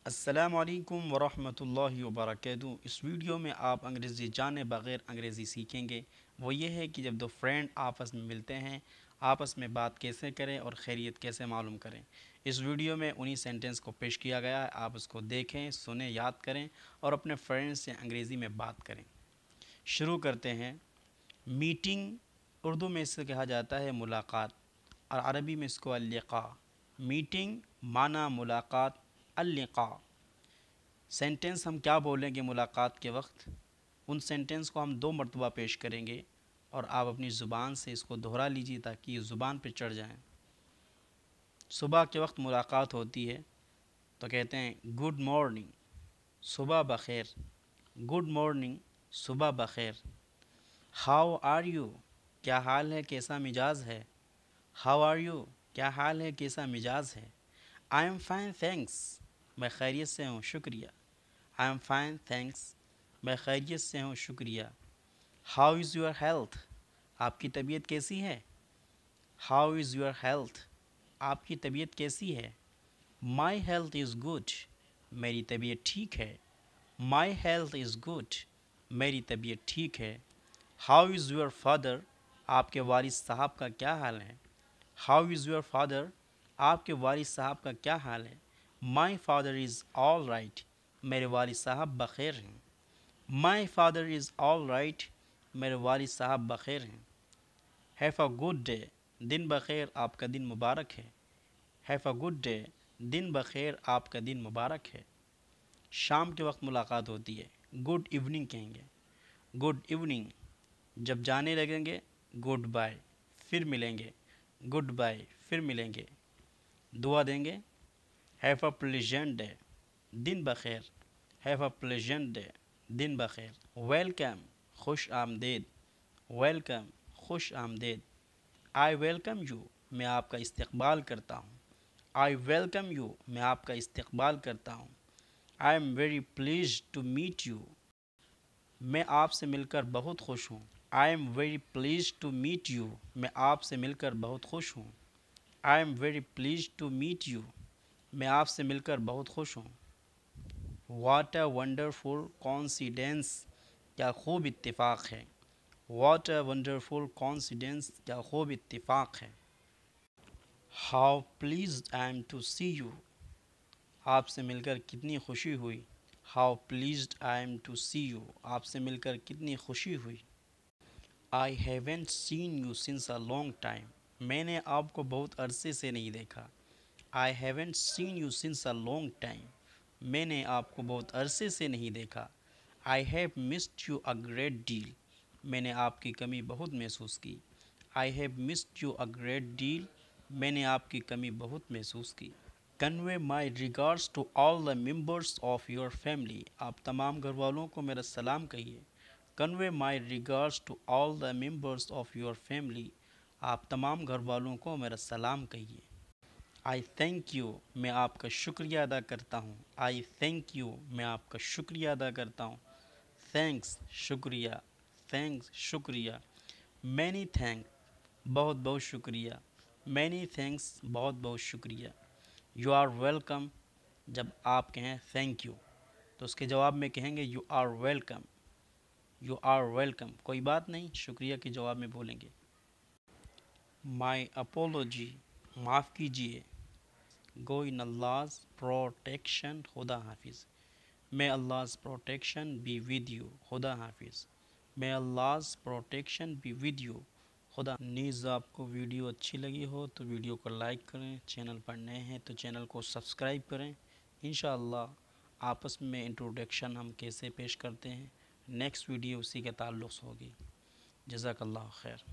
السلام علیکم ورحمۃ اللہ وبرکاتہ۔ اس ویڈیو میں آپ انگریزی جانے بغیر انگریزی سیکھیں گے۔ وہ یہ ہے کہ جب دو فرینڈ آپس میں ملتے ہیں آپس میں بات کیسے کریں اور خیریت کیسے معلوم کریں۔ اس ویڈیو میں انہی سینٹنس کو پیش کیا گیا ہے، آپ اس کو دیکھیں، سنیں، یاد کریں اور اپنے فرینڈ سے انگریزی میں بات کریں۔ شروع کرتے ہیں۔ میٹنگ اردو میں اس سے کہا جاتا ہے ملاقات، اور عربی میں اس کو اللقاء۔ میٹنگ معنی ملاقات، اللقاء۔ سینٹنس ہم کیا بولیں گے ملاقات کے وقت؟ ان سینٹنس کو ہم 2 مرتبہ پیش کریں گے اور آپ اپنی زبان سے اس کو دہرا لیجیے تاکہ یہ زبان پہ چڑھ جائیں۔ صبح کے وقت ملاقات ہوتی ہے تو کہتے ہیں گڈ مارننگ، صبح بخیر۔ گڈ مارننگ، صبح بخیر۔ ہاؤ آر یو، کیا حال ہے، کیسا مزاج ہے۔ ہاؤ آر یو، کیا حال ہے، کیسا مزاج ہے۔ آئی ایم فائن تھینکس، میں خیریت سے ہوں، شکریہ۔ آئی ایم فائن تھینکس، میں خیریت سے ہوں، شکریہ۔ ہاؤ از یور ہیلتھ، آپ کی طبیعت کیسی ہے۔ ہاؤ از یور ہیلتھ، آپ کی طبیعت کیسی ہے۔ مائی ہیلتھ از گڈ، میری طبیعت ٹھیک ہے۔ مائی ہیلتھ از گڈ، میری طبیعت ٹھیک ہے۔ ہاؤ از یور فادر، آپ کے والد صاحب کا کیا حال ہے۔ ہاؤ از یور فادر، آپ کے والد صاحب کا کیا حال ہے۔ My father is all right, میرے والد صاحب بخیر ہیں۔ My father is all right, میرے والد صاحب بخیر ہیں۔ ہیو اے گڈ ڈے، دن بخیر، آپ کا دن مبارک ہے۔ ہیو اے گڈ ڈے، دن بخیر، آپ کا دن مبارک ہے۔ شام کے وقت ملاقات ہوتی ہے، گڈ ایوننگ کہیں گے۔ Good evening. جب جانے لگیں گے گڈ بائے، پھر ملیں گے۔ گڈ بائے، پھر ملیں گے۔ دعا دیں گے ہیو اے پلیزنٹ ڈے، دن بخیر۔ ہیو اے پلیزنٹ ڈے، دن بخیر۔ ویلکم، خوش آمدید۔ ویلکم، خوش آمدید۔ آئی ویلکم یو، میں آپ کا استقبال کرتا ہوں۔ آئی ویلکم یو، میں آپ کا استقبال کرتا ہوں۔ I am very pleased to meet you, میں آپ سے مل کر بہت خوش ہوں۔ I am very pleased to meet you, میں آپ سے مل کر بہت خوش ہوں۔ I am very pleased to meet you, میں آپ سے مل کر بہت خوش ہوں۔ واٹ اے ونڈرفل کوانسیڈنس، کیا خوب اتفاق ہے۔ واٹ اے ونڈرفل کوانسیڈنس، کیا خوب اتفاق ہے۔ How pleased I am to see you, آپ سے مل کر کتنی خوشی ہوئی۔ How pleased I am to see you, آپ سے مل کر کتنی خوشی ہوئی۔ I haven't seen you since a long time, میں نے آپ کو بہت عرصے سے نہیں دیکھا۔ I haven't seen you since a long time, میں نے آپ کو بہت عرصے سے نہیں دیکھا۔ I have missed you a great deal, میں نے آپ کی کمی بہت محسوس کی۔ I have missed you a great deal, میں نے آپ کی کمی بہت محسوس کی۔ Convey my regards to all the members of your family, آپ تمام گھر والوں کو میرا سلام کہیے۔ Convey my regards to all the members of your family, آپ تمام گھر والوں کو میرا سلام کہیے۔ آئی تھینک یو، میں آپ کا شکریہ ادا کرتا ہوں۔ آئی تھینک یو، میں آپ کا شکریہ ادا کرتا ہوں۔ تھینکس، شکریہ۔ تھینکس، شکریہ۔ مینی تھینک، بہت بہت شکریہ۔ مینی تھینکس، بہت بہت شکریہ۔ یو آر ویلکم، جب آپ کہیں تھینک یو تو اس کے جواب میں کہیں گے you are welcome. You are welcome, کوئی بات نہیں، شکریہ کے جواب میں بولیں گے۔ مائی اپولوجی، معاف کیجیے۔ گو ان اللہ's پروٹیکشن، خدا حافظ۔ may Allah's protection be with you، خدا حافظ۔ may Allah's protection be with you، خدا۔ نیز آپ کو ویڈیو اچھی لگی ہو تو ویڈیو کو لائک کریں، چینل پر نئے ہیں تو چینل کو سبسکرائب کریں۔ انشاءاللہ آپس میں انٹروڈکشن ہم کیسے پیش کرتے ہیں نیکسٹ ویڈیو اسی کے تعلق سے ہوگی۔ جزاک اللہ خیر۔